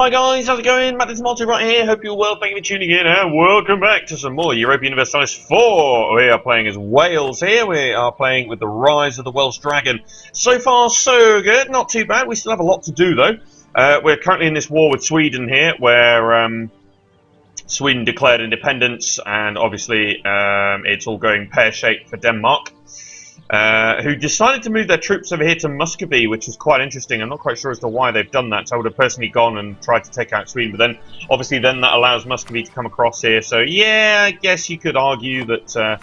Hi guys, how's it going? Matt is Multi right here. Hope you're well. Thank you for tuning in and welcome back to some more Europa Universalis 4. We are playing as Wales here. We are playing with the Rise of the Welsh Dragon. So far, so good. Not too bad. We still have a lot to do though. We're currently in this war with Sweden here, where Sweden declared independence, and obviously it's all going pear-shaped for Denmark. Who decided to move their troops over here to Muscovy, which is quite interesting. I'm not quite sure as to why they've done that. So I would have personally gone and tried to take out Sweden, but then obviously then that allows Muscovy to come across here. So yeah, I guess you could argue that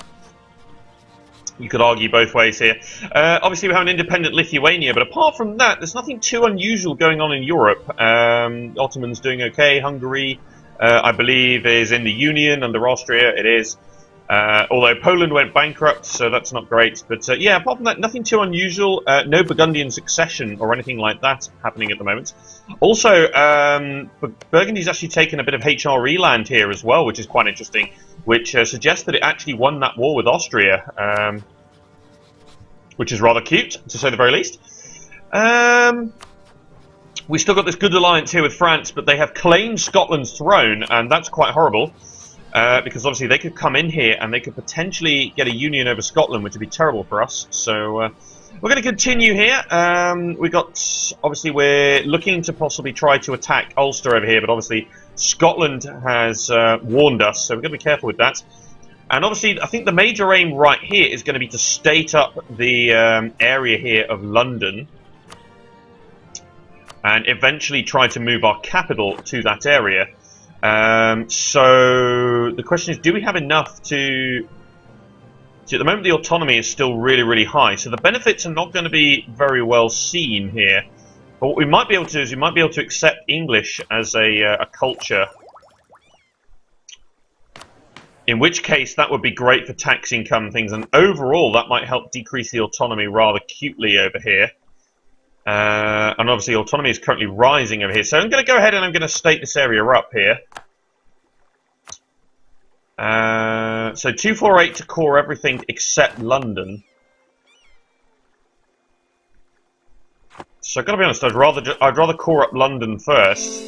you could argue both ways here. Obviously we have an independent Lithuania, but apart from that, there's nothing too unusual going on in Europe. Ottoman's doing okay. Hungary, I believe, is in the Union under Austria. It is. Although Poland went bankrupt, so that's not great. But yeah, apart from that, nothing too unusual. No Burgundian succession or anything like that happening at the moment. Also, Burgundy's actually taken a bit of HRE land here as well, which is quite interesting, which suggests that it actually won that war with Austria, which is rather cute, to say the very least. We still got this good alliance here with France, but they have claimed Scotland's throne, and that's quite horrible. Because obviously they could come in here and they could potentially get a union over Scotland, which would be terrible for us. So we're going to continue here. Obviously we're looking to possibly try to attack Ulster over here, but obviously Scotland has warned us, so we're going to be careful with that. And obviously I think the major aim right here is going to be to state up the area here of London and eventually try to move our capital to that area. So the question is, do we have enough to... at the moment the autonomy is still really, really high, so the benefits are not going to be very well seen here. But what we might be able to do is we might be able to accept English as a culture. In which case that would be great for tax income things, and overall that might help decrease the autonomy rather cutely over here. And obviously autonomy is currently rising over here. So I'm going to go ahead and I'm going to state this area up here. So 248 to core everything except London. So I've got to be honest, I'd rather core up London first.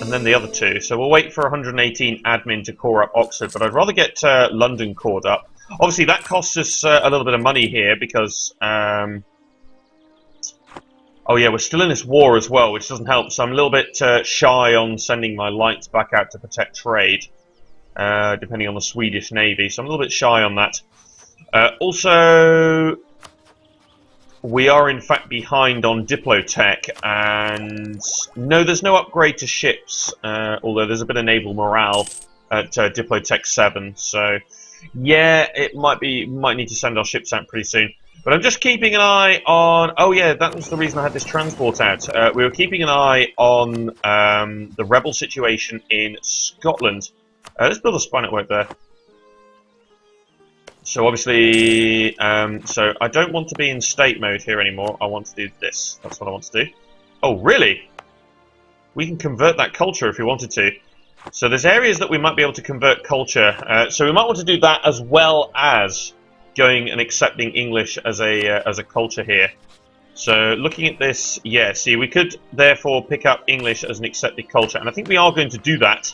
And then the other two. So we'll wait for 118 admin to core up Oxford, but I'd rather get London cored up. Obviously that costs us a little bit of money here because... oh yeah, we're still in this war as well, which doesn't help, so I'm a little bit shy on sending my lights back out to protect trade, depending on the Swedish Navy, so I'm a little bit shy on that. Also, we are in fact behind on Diplotech, and no, there's no upgrade to ships, although there's a bit of naval morale at Diplotech 7, so yeah, it might need to send our ships out pretty soon. But I'm just keeping an eye on... oh yeah, that was the reason I had this transport out. We were keeping an eye on the rebel situation in Scotland. Let's build a spy network there. So obviously... so I don't want to be in state mode here anymore. I want to do this. That's what I want to do. Oh, really? We can convert that culture if we wanted to. So there's areas that we might be able to convert culture. So we might want to do that as well as... going and accepting English as a culture here. So looking at this, yeah, see, we could therefore pick up English as an accepted culture, and I think we are going to do that.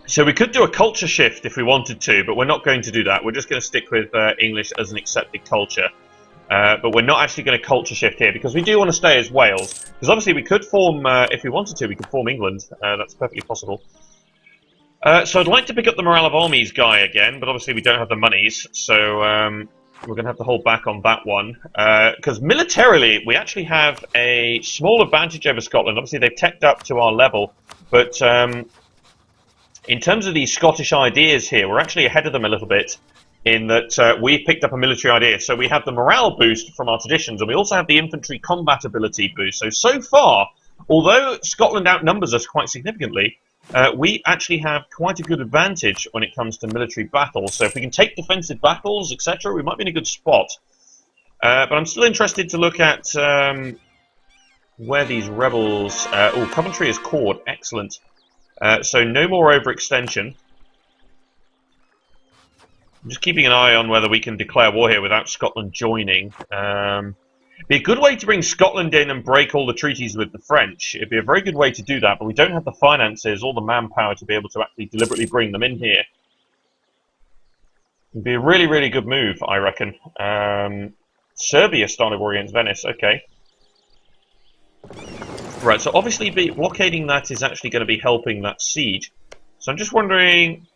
So we could do a culture shift if we wanted to, but we're not going to do that. We're just going to stick with English as an accepted culture. But we're not actually going to culture shift here, because we do want to stay as Wales. Because obviously we could form, if we wanted to, we could form England. That's perfectly possible. So I'd like to pick up the Morale of Armies guy again, but obviously we don't have the monies, so we're going to have to hold back on that one. Because militarily, we actually have a small advantage over Scotland. Obviously they've teched up to our level, but in terms of these Scottish ideas here, we're actually ahead of them a little bit, in that we've picked up a military idea. So we have the morale boost from our traditions, and we also have the infantry combat ability boost. So far, although Scotland outnumbers us quite significantly, we actually have quite a good advantage when it comes to military battles. So if we can take defensive battles, etc., we might be in a good spot. But I'm still interested to look at where these rebels... oh, Coventry is cored. Excellent. So no more overextension. I'm just keeping an eye on whether we can declare war here without Scotland joining. Be a good way to bring Scotland in and break all the treaties with the French. It'd be a very good way to do that, but we don't have the finances or the manpower to be able to actually deliberately bring them in here. It'd be a really, really good move, I reckon. Serbia started war against Venice, okay. Right, so obviously blockading that is actually going to be helping that siege. So I'm just wondering...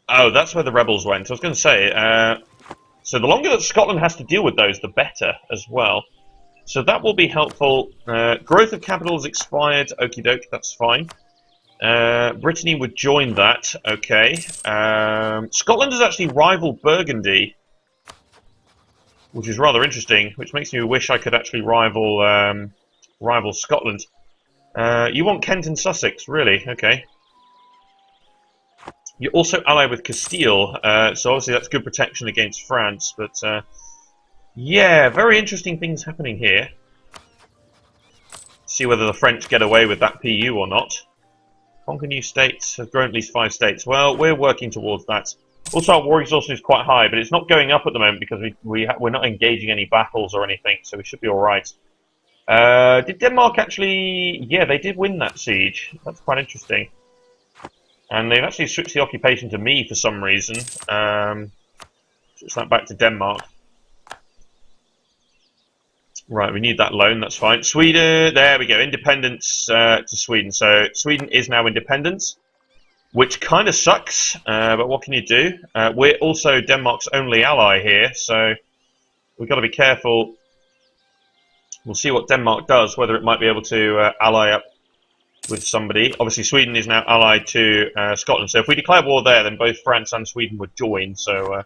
Oh, that's where the rebels went. I was going to say, so the longer that Scotland has to deal with those, the better as well. So that will be helpful. Growth of capital has expired. Okie doke, that's fine. Brittany would join that. Okay. Scotland has actually rivaled Burgundy, which is rather interesting, which makes me wish I could actually rival Scotland. You want Kent and Sussex, really? Okay. You're also allied with Castile, so obviously that's good protection against France, but yeah, very interesting things happening here. See whether the French get away with that PU or not. Conquer new states, has grown at least 5 states. Well, we're working towards that. Also, our war exhaustion is quite high, but it's not going up at the moment because we're not engaging any battles or anything, so we should be alright. Did Denmark actually... Yeah, they did win that siege. That's quite interesting. And they've actually switched the occupation to me for some reason. Switch that back to Denmark. Right, we need that loan, that's fine. Sweden, there we go, independence to Sweden. So Sweden is now independent, which kind of sucks, but what can you do? We're also Denmark's only ally here, so we've got to be careful. We'll see what Denmark does, whether it might be able to ally up with somebody. Obviously, Sweden is now allied to Scotland, so if we declare war there, then both France and Sweden would join, so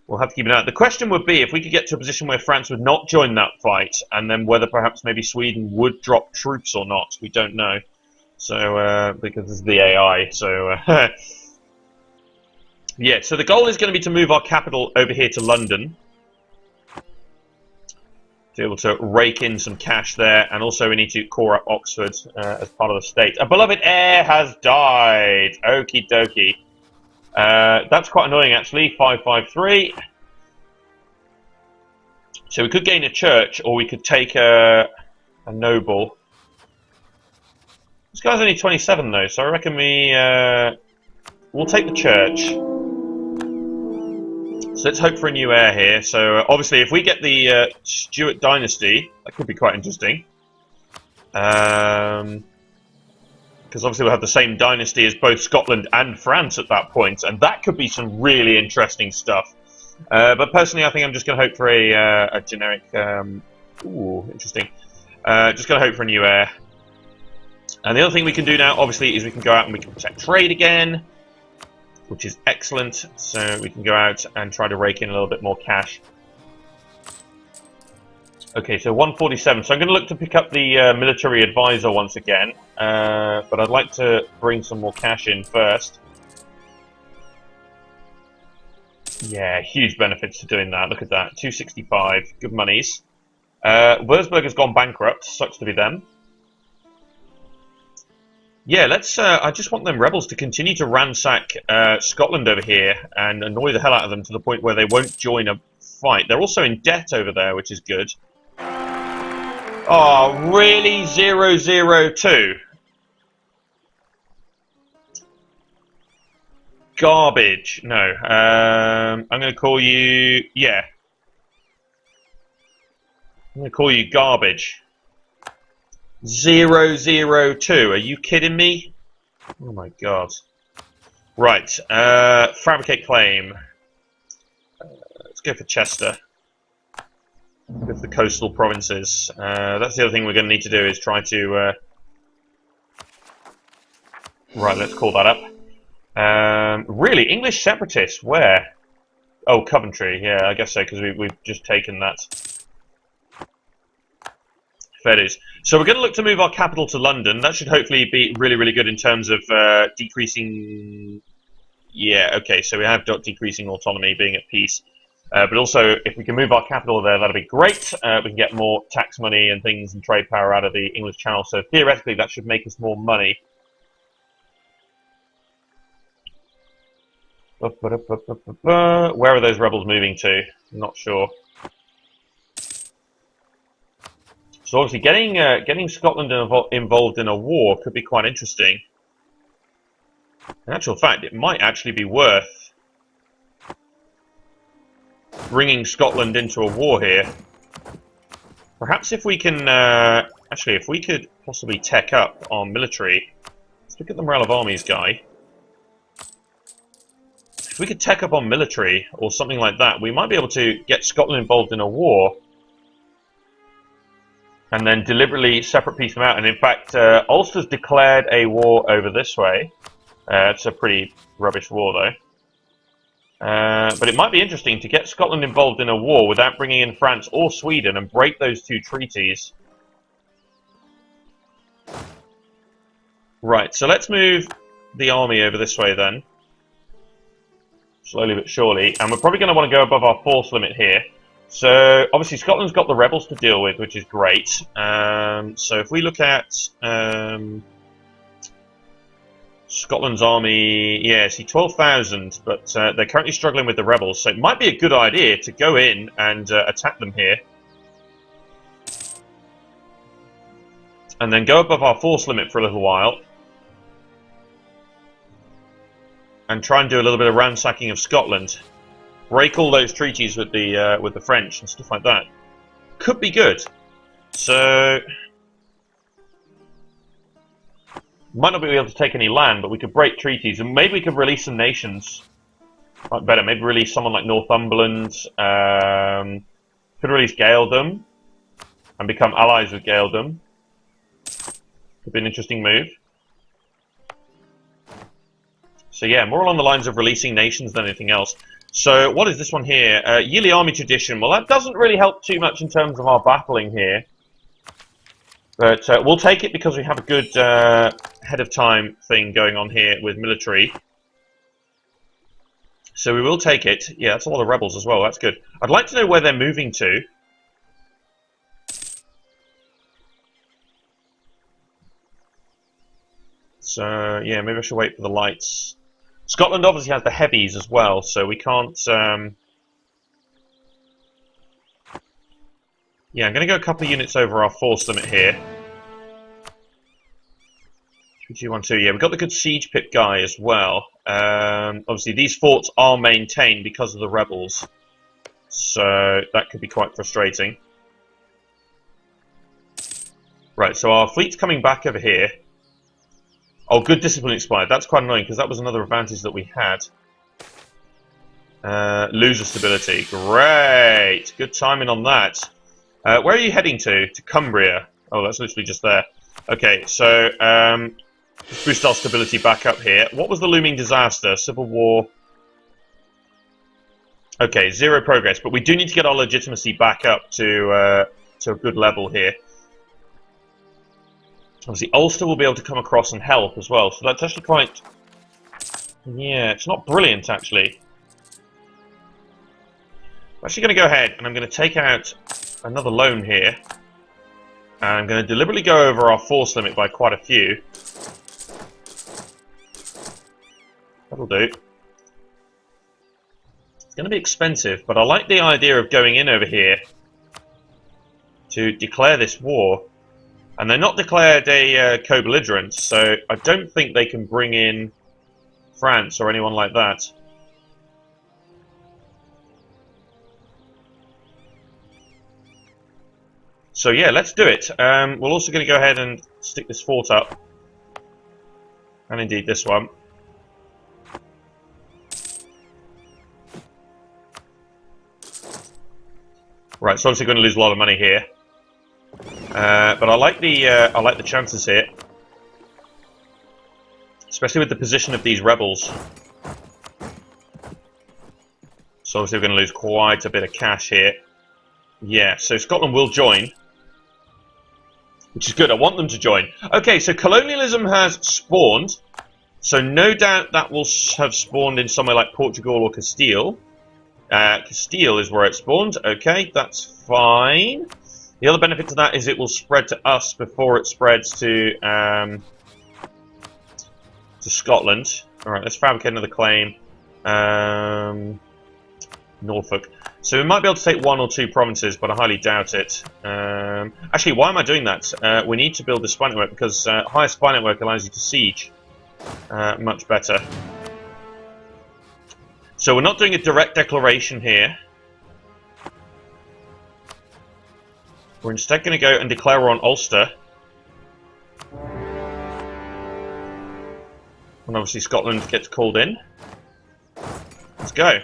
we'll have to keep an eye out. The question would be if we could get to a position where France would not join that fight, and then whether perhaps maybe Sweden would drop troops or not. We don't know. So, because this is the AI, so... yeah, so the goal is going to be to move our capital over here to London. To be able to rake in some cash there, and also we need to core up Oxford as part of the state. A beloved heir has died! Okie dokie. That's quite annoying, actually. 553. So we could gain a church, or we could take a noble. This guy's only 27, though, so I reckon we'll take the church. So let's hope for a new heir here. So obviously, if we get the Stuart dynasty, that could be quite interesting. Because obviously we'll have the same dynasty as both Scotland and France at that point, and that could be some really interesting stuff. But personally, I think I'm just going to hope for a generic... ooh, interesting. Just going to hope for a new heir. And the other thing we can do now, obviously, is we can go out and we can protect trade again, which is excellent. So we can go out and try to rake in a little bit more cash. Okay, so 147. So I'm going to look to pick up the military advisor once again. But I'd like to bring some more cash in first. Yeah, huge benefits to doing that. Look at that. 265. Good monies. Würzburg has gone bankrupt. Sucks to be them. Yeah, let's... I just want them rebels to continue to ransack Scotland over here and annoy the hell out of them to the point where they won't join a fight. They're also in debt over there, which is good. Oh, really? 002? Garbage. No. I'm going to call you... Yeah. I'm going to call you garbage. 002. Are you kidding me? Oh my god. Right. Fabricate claim. Let's go for Chester. Go for the coastal provinces. That's the other thing we're going to need to do is try to... Right, let's call that up. Really? English separatists? Where? Oh, Coventry. Yeah, I guess so, because we've just taken that. Fair dues. So we're going to look to move our capital to London. That should hopefully be really, really good in terms of decreasing... Yeah, okay, so we have decreasing autonomy, being at peace. But also, if we can move our capital there, that'll be great. We can get more tax money and things and trade power out of the English Channel. So theoretically, that should make us more money. Where are those rebels moving to? I'm not sure. So obviously getting Scotland involved in a war could be quite interesting. In actual fact, it might actually be worth bringing Scotland into a war here. Perhaps if we can... actually, if we could possibly tech up our military... Let's look at the morale of armies guy. If we could tech up on military or something like that, we might be able to get Scotland involved in a war and then deliberately separate piece them out. And in fact, Ulster's declared a war over this way. It's a pretty rubbish war, though. But it might be interesting to get Scotland involved in a war without bringing in France or Sweden and break those two treaties. Right, so let's move the army over this way then. Slowly but surely, and we're probably going to want to go above our force limit here. So, obviously Scotland's got the rebels to deal with, which is great. So if we look at Scotland's army, yeah, see 12,000, but they're currently struggling with the rebels, so it might be a good idea to go in and attack them here. And then go above our force limit for a little while. And try and do a little bit of ransacking of Scotland, break all those treaties with the French and stuff like that. Could be good. So might not be able to take any land, but we could break treaties, and maybe we could release some nations. Like better, maybe release someone like Northumberland. Could release Gaeldom and become allies with Gaeldom. Could be an interesting move. So yeah, more along the lines of releasing nations than anything else. So what is this one here? Yearly army tradition. Well, that doesn't really help too much in terms of our battling here. But we'll take it because we have a good head of time thing going on here with military. So we will take it. Yeah, that's a lot of rebels as well. That's good. I'd like to know where they're moving to. So yeah, maybe I should wait for the lights. Scotland obviously has the heavies as well, so we can't... Yeah, I'm going to go a couple of units over our force limit here. 3212, yeah, we've got the good siege pip guy as well. Obviously, these forts are maintained because of the rebels, so that could be quite frustrating. Right, so our fleet's coming back over here. Oh, good discipline expired. That's quite annoying because that was another advantage that we had. Loser stability. Great. Good timing on that. Where are you heading to? To Cumbria. Oh, that's literally just there. Okay, so let's boost our stability back up here. What was the looming disaster? Civil War. Okay, 0 progress, but we do need to get our legitimacy back up to a good level here. Obviously, Ulster will be able to come across and help as well, so that's actually quite... Yeah, it's not brilliant, actually. I'm actually going to go ahead, and I'm going to take out another loan here. And I'm going to deliberately go over our force limit by quite a few. That'll do. It's going to be expensive, but I like the idea of going in over here to declare this war. And they're not declared a co-belligerent, so I don't think they can bring in France or anyone like that. So yeah, let's do it. We're also going to go ahead and stick this fort up. And indeed this one. Right, so obviously going to lose a lot of money here. But I like the chances here, especially with the position of these rebels. So obviously we're going to lose quite a bit of cash here. Yeah, so Scotland will join, which is good. I want them to join. Okay, so colonialism has spawned, so no doubt that will have spawned in somewhere like Portugal or Castile. Castile is where it spawned. Okay, that's fine. The other benefit to that is it will spread to us before it spreads to Scotland. All right, let's fabricate another claim. Norfolk. So we might be able to take 1 or 2 provinces, but I highly doubt it. Actually, why am I doing that? We need to build the spy network because higher spy network allows you to siege much better. So we're not doing a direct declaration here. We're instead going to go and declare war on Ulster. And obviously Scotland gets called in. Let's go.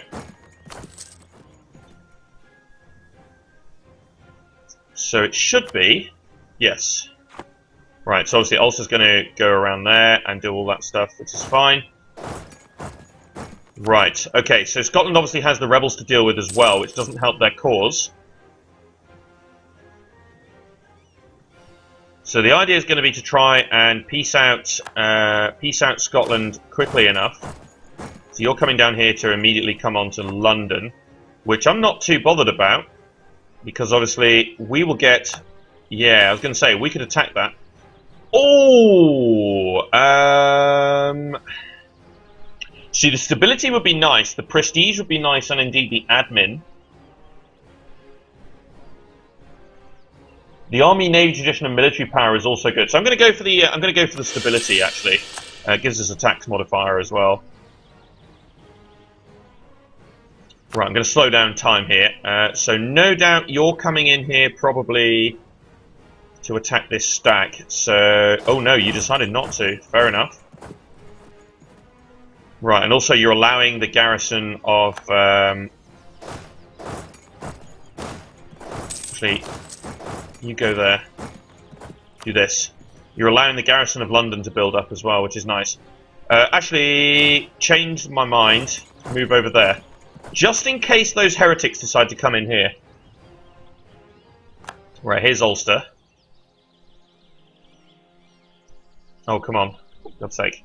So it should be, yes. Right, so obviously Ulster's going to go around there and do all that stuff, which is fine. Right, okay, so Scotland obviously has the rebels to deal with as well, which doesn't help their cause. So the idea is going to be to try and peace out Scotland quickly enough. So you're coming down here to immediately come on to London, which I'm not too bothered about, because obviously we will get... Yeah, I was going to say, we could attack that. Oh! See, the stability would be nice, the prestige would be nice, and indeed the admin. The army, navy, tradition, and military power is also good. So I'm going to go for the stability. Actually, it gives us a tax modifier as well. Right, I'm going to slow down time here. So no doubt you're coming in here probably to attack this stack. So, oh no, you decided not to. Fair enough. Right, and also you're allowing the garrison of actually. You go there. Do this. You're allowing the garrison of London to build up as well, which is nice. Actually, changed my mind. Move over there. Just in case those heretics decide to come in here. Right, here's Ulster. Oh, come on. For God's sake.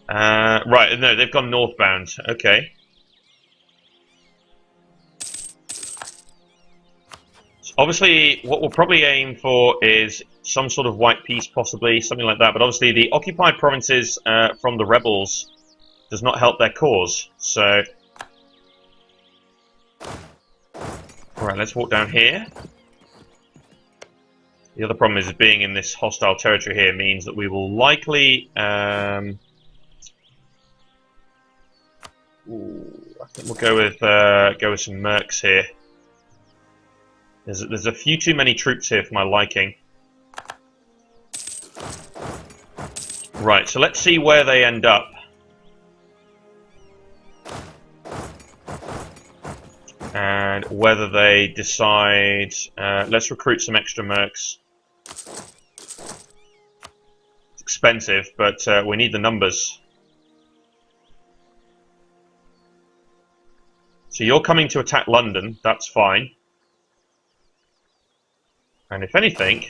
Right, no, they've gone northbound. Okay. Obviously, what we'll probably aim for is some sort of white peace, possibly, something like that. But obviously, the occupied provinces from the rebels does not help their cause. So, alright, let's walk down here. The other problem is being in this hostile territory here means that we will likely... Ooh, I think we'll go with some mercs here. There's a few too many troops here for my liking. Right, so let's see where they end up. And whether they decide... let's recruit some extra mercs. It's expensive, but we need the numbers. So you're coming to attack London, that's fine. And if anything,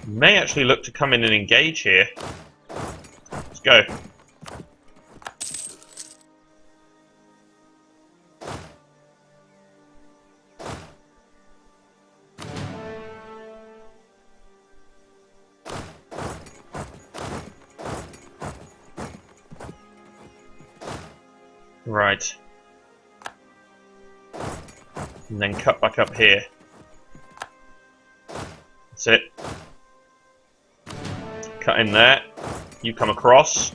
may actually look to come in and engage here. Let's go. Right. And then cut back up here. That's it. Cut in there. You come across.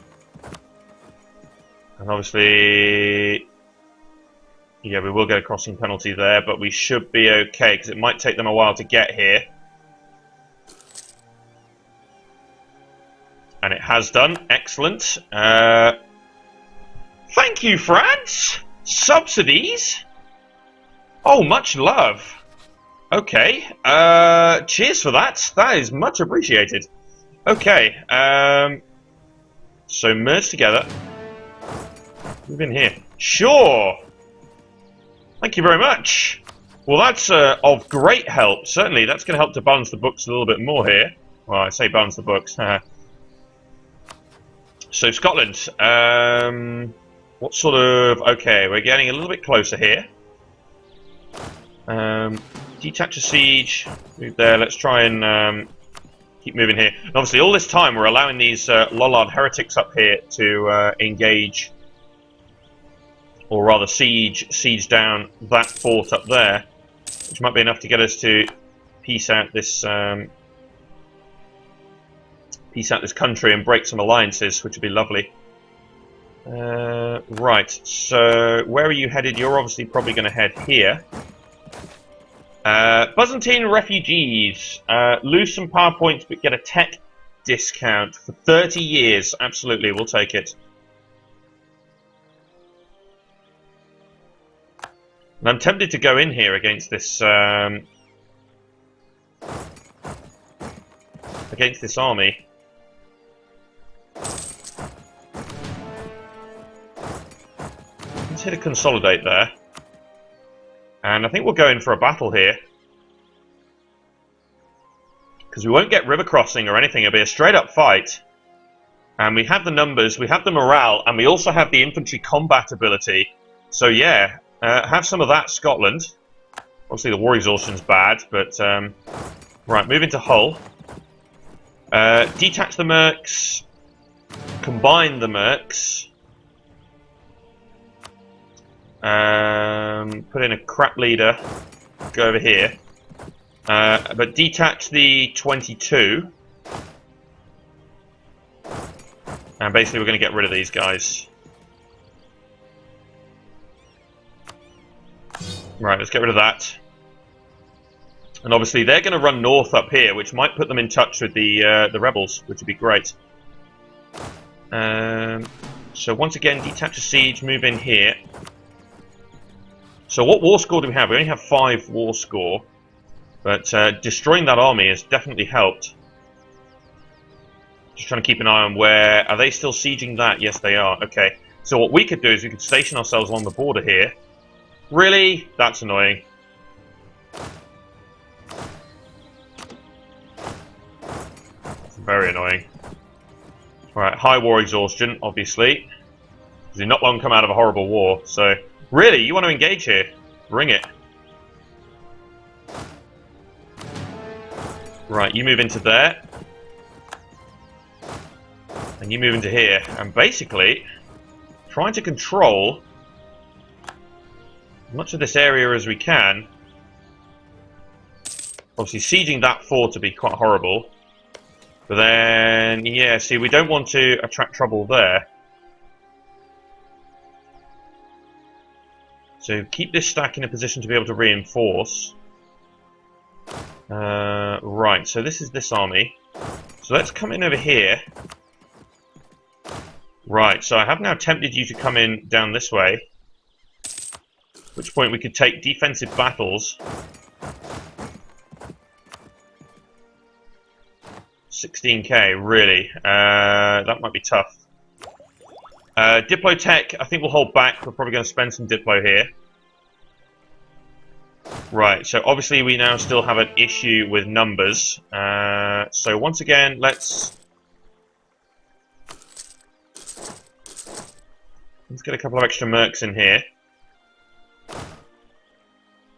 And obviously... Yeah, we will get a crossing penalty there, but we should be okay, because it might take them a while to get here. And it has done. Excellent. Thank you, France! Subsidies? Oh, much love. Okay. Cheers for that. That is much appreciated. Okay. So merge together. Move in here. Sure. Thank you very much. Well, that's of great help. Certainly, that's going to help to balance the books a little bit more here. Well, I say balance the books. So Scotland. What sort of... Okay, we're getting a little bit closer here. Detach a siege. Move there. Let's try and keep moving here. And obviously, all this time we're allowing these Lollard heretics up here to engage, or rather siege down that fort up there, which might be enough to get us to peace out this country and break some alliances, which would be lovely. Right, so where are you headed? You're obviously probably going to head here. Byzantine refugees. Lose some power points but get a tech discount for 30 years. Absolutely, we'll take it. And I'm tempted to go in here against this army. Let's hit a consolidate there. And I think we'll go in for a battle here. Because we won't get river crossing or anything. It'll be a straight up fight. And we have the numbers, we have the morale, and we also have the infantry combat ability. So yeah, have some of that, Scotland. Obviously the war exhaustion's bad, but... right, move into Hull. Detach the mercs. Combine the mercs. Put in a crap leader. Go over here. But detach the 22. And basically we're going to get rid of these guys. Right, let's get rid of that. And obviously they're going to run north up here, which might put them in touch with the rebels, which would be great. So once again, detach a siege, move in here. So what war score do we have? We only have 5 war score. But destroying that army has definitely helped. Just trying to keep an eye on where... Are they still sieging that? Yes, they are. Okay. So what we could do is we could station ourselves along the border here. Really? That's annoying. That's very annoying. Alright, high war exhaustion, obviously. Because you've not long come out of a horrible war, so... Really? You want to engage here? Bring it. Right, you move into there. And you move into here. And basically, trying to control as much of this area as we can. Obviously, sieging that fort to be quite horrible. But then, yeah, see, we don't want to attract trouble there. So keep this stack in a position to be able to reinforce. Right, so this is this army. So let's come in over here. Right, so I have now tempted you to come in down this way. At which point we could take defensive battles. 16k, really. That might be tough. Diplo tech, I think we'll hold back. We're probably going to spend some Diplo here. Right, so obviously we now still have an issue with numbers. So once again, let's get a couple of extra mercs in here.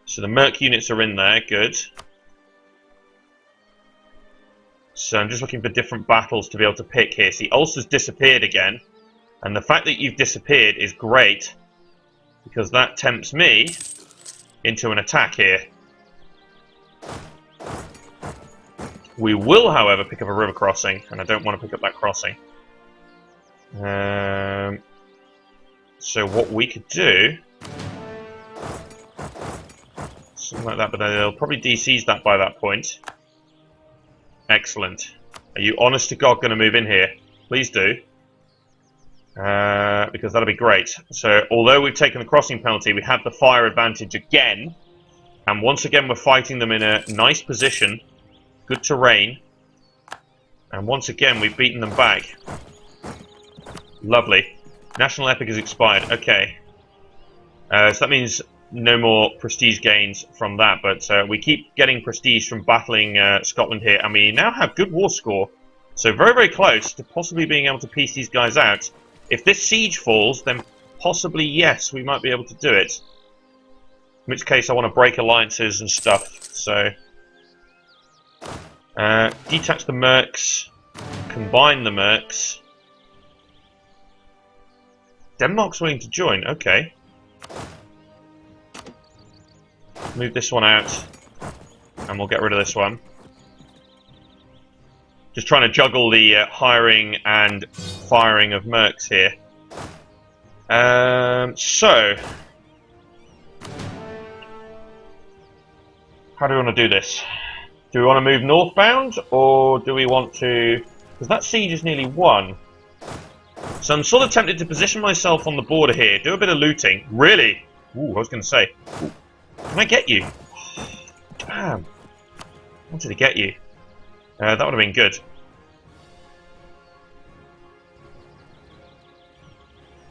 So the merc units are in there, good. So I'm just looking for different battles to be able to pick here. See, Ulster's disappeared again. And the fact that you've disappeared is great, because that tempts me into an attack here. We will, however, pick up a river crossing, and I don't want to pick up that crossing. So what we could do... something like that, but they'll probably de-siege that by that point. Excellent. Are you honest to God going to move in here? Please do. Because that'll be great. So, although we've taken the crossing penalty, we have the fire advantage again. And once again, we're fighting them in a nice position. Good terrain. And once again, we've beaten them back. Lovely. National Epic has expired. Okay. So that means no more prestige gains from that. But we keep getting prestige from battling Scotland here. And we now have good war score. So very, very close to possibly being able to piece these guys out. If this siege falls, then possibly, yes, we might be able to do it. In which case, I want to break alliances and stuff, so... Detach the mercs. Combine the mercs. Denmark's willing to join. Okay. Move this one out. And we'll get rid of this one. Just trying to juggle the hiring and firing of mercs here. So, how do we want to do this? Do we want to move northbound, or do we want to... Because that siege is nearly won. So I'm sort of tempted to position myself on the border here, do a bit of looting. Really? Ooh, I was going to say. Ooh. Can I get you? Damn. I wanted to get you. That would have been good.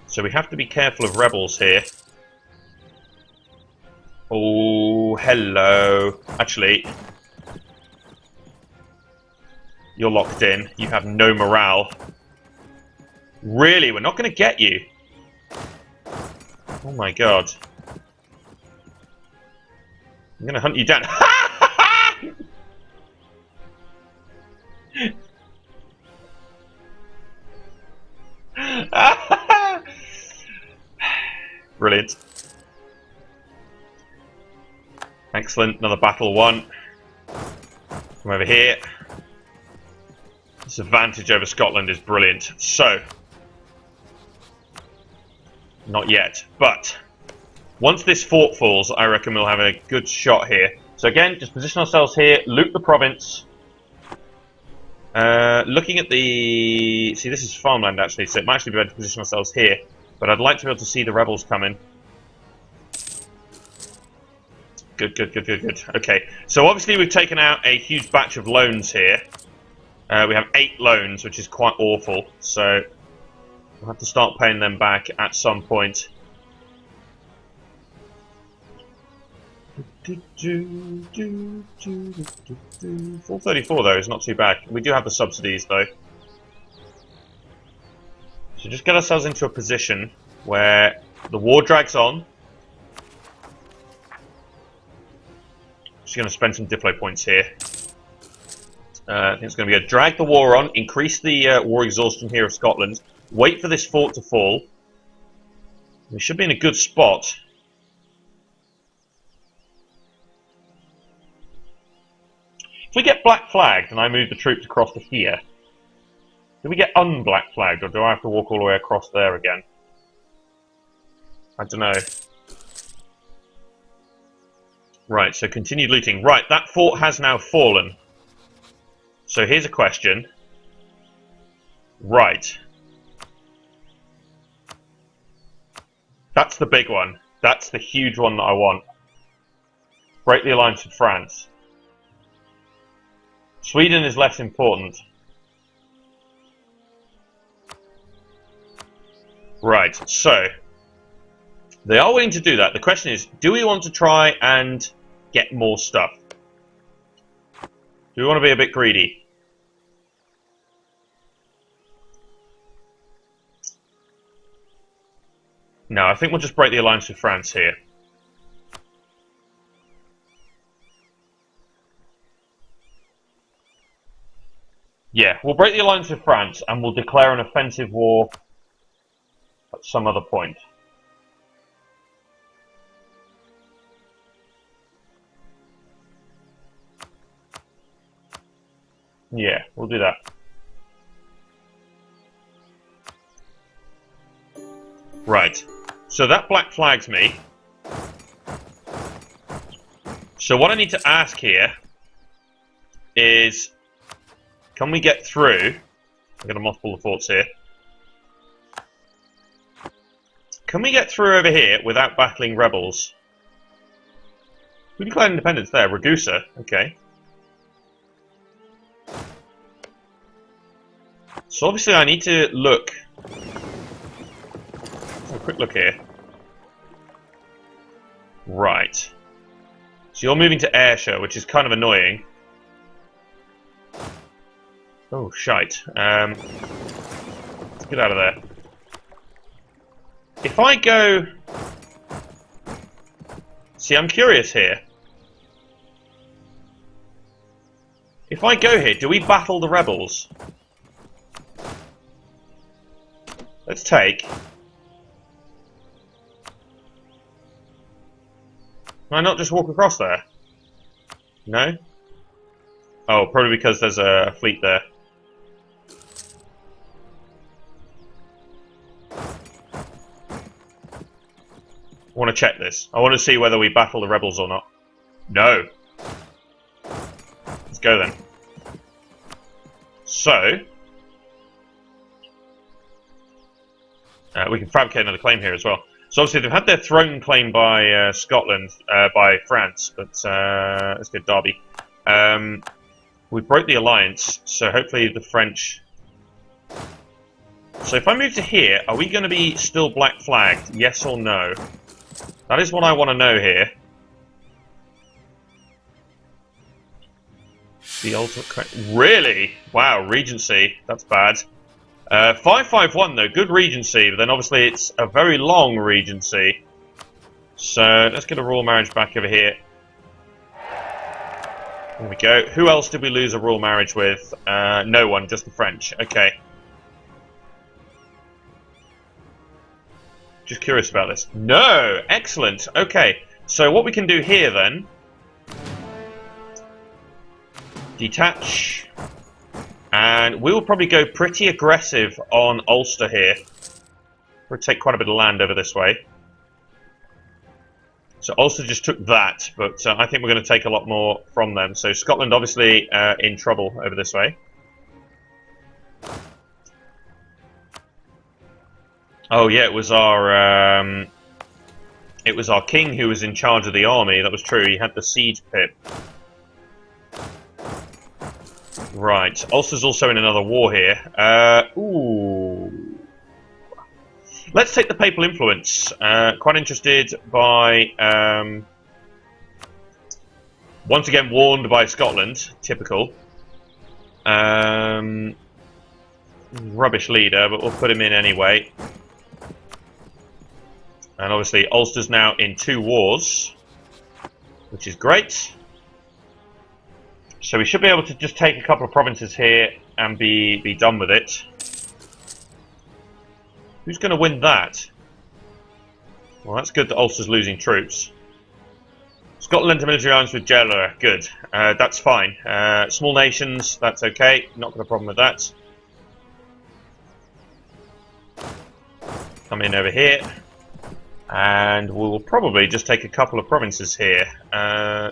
So we have to be careful of rebels here. Oh, hello. Actually, you're locked in. You have no morale. Really? We're not going to get you? Oh my god. I'm going to hunt you down. Brilliant. Excellent. Another battle won. Come over here. This advantage over Scotland is brilliant. So, not yet, but once this fort falls, I reckon we'll have a good shot here. So again, just position ourselves here, loot the province. Looking at the... See, this is farmland actually, so it might actually be better to position ourselves here. But I'd like to be able to see the rebels coming. Good, good, good, good, good. Okay, so obviously we've taken out a huge batch of loans here. We have 8 loans, which is quite awful. So we'll have to start paying them back at some point. 434 though is not too bad. We do have the subsidies though. So just get ourselves into a position where the war drags on. Just going to spend some diplo points here. I think it's going to be a drag the war on, increase the war exhaustion here of Scotland, wait for this fort to fall. We should be in a good spot. If we get black flagged and I move the troops across to here, do we get unblack flagged, or do I have to walk all the way across there again? I don't know. Right, so continued looting. Right, that fort has now fallen. So here's a question. Right. That's the big one. That's the huge one that I want. Break the alliance with France. Sweden is less important. Right, so they are willing to do that. The question is, do we want to try and get more stuff? Do we want to be a bit greedy? No, I think we'll just break the alliance with France here. Yeah, we'll break the alliance with France and we'll declare an offensive war at some other point. Yeah, we'll do that. Right, so that black flags me. So what I need to ask here is, can we get through? I'm going to mothball the forts here. Can we get through over here without battling rebels? Who declared independence there? Ragusa. Okay. So obviously I need to look. Let's have a quick look here. Right. So you're moving to Ayrshire, which is kind of annoying. Oh, shite. Let's get out of there. If I go... See, I'm curious here. If I go here, do we battle the rebels? Let's take... Can I not just walk across there? No? Oh, probably because there's a fleet there. I want to check this. I want to see whether we battle the rebels or not. No. Let's go then. So... we can fabricate another claim here as well. So obviously they've had their throne claimed by Scotland, by France, but let's get Derby. We broke the alliance, so hopefully the French... So if I move to here, are we going to be still black flagged? Yes or no? That is what I want to know here. The ultimate... Really? Wow, Regency. That's bad. 551 though, good Regency, but then obviously it's a very long Regency. So let's get a royal marriage back over here. There we go. Who else did we lose a royal marriage with? No one, just the French. Okay. Just curious about this. No! Excellent. Okay. So what we can do here then... Detach. And we will probably go pretty aggressive on Ulster here. We'll take quite a bit of land over this way. So Ulster just took that, but I think we're going to take a lot more from them. So Scotland obviously in trouble over this way. Oh yeah, it was our king who was in charge of the army. That was true. He had the siege pip. Right. Ulster's also in another war here. Ooh. Let's take the papal influence. Quite interested by... once again warned by Scotland. Typical. Rubbish leader, but we'll put him in anyway. And obviously Ulster's now in 2 wars, which is great. So we should be able to just take a couple of provinces here and be done with it. Who's going to win that? Well, that's good that Ulster's losing troops. Scotland to military alliance with Jailer. Good. That's fine. Small nations, that's okay. Not got a problem with that. Come in over here. And we'll probably just take a couple of provinces here.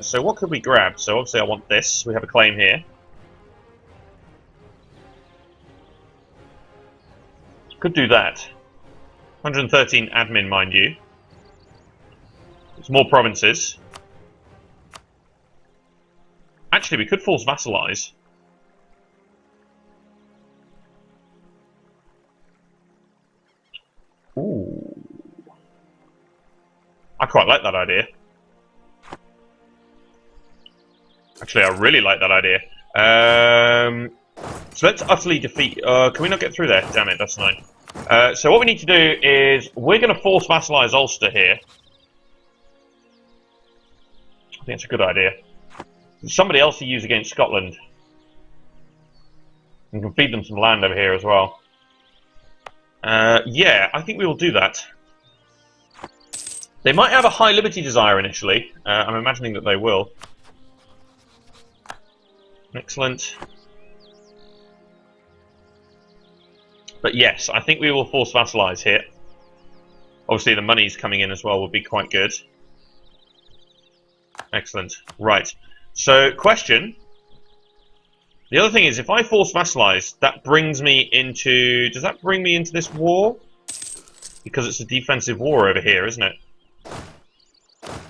So what could we grab? So obviously I want this. We have a claim here. Could do that. 113 admin, mind you. It's more provinces. Actually, we could force vassalize. Ooh. I quite like that idea. Actually, I really like that idea. So let's utterly defeat... can we not get through there? Damn it, that's 9. So what we need to do is... We're going to force vassalize Ulster here. I think it's a good idea. There's somebody else to use against Scotland. We can feed them some land over here as well. Yeah, I think we will do that. They might have a high liberty desire initially. I'm imagining that they will. Excellent. But yes, I think we will force vassalize here. Obviously the money's coming in as well would be quite good. Excellent. Right. So, question. The other thing is, if I force vassalize, that brings me into... Does that bring me into this war? Because it's a defensive war over here, isn't it?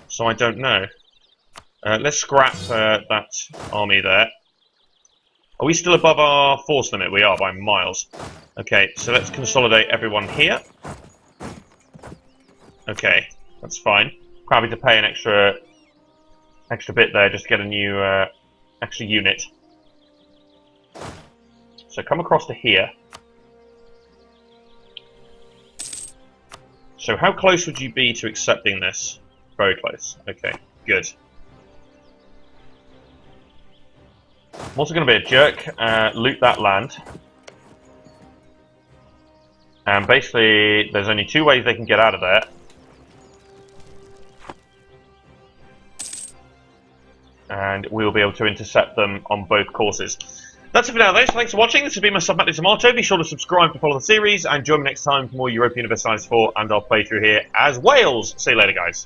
So I don't know. Let's scrap that army there. Are we still above our force limit? We are by miles. Okay, so let's consolidate everyone here. Okay, that's fine. Happy to pay an extra bit there just to get a new extra unit. So come across to here. So how close would you be to accepting this? Very close. Okay, good. I'm also going to be a jerk, loot that land. And basically, there's only two ways they can get out of there. And we'll be able to intercept them on both courses. That's it for now, though. So thanks for watching. This has been myself, Matty Tomato. Be sure to subscribe to follow the series, and join me next time for more Europa Universalis 4 and our playthrough here as Wales. See you later, guys.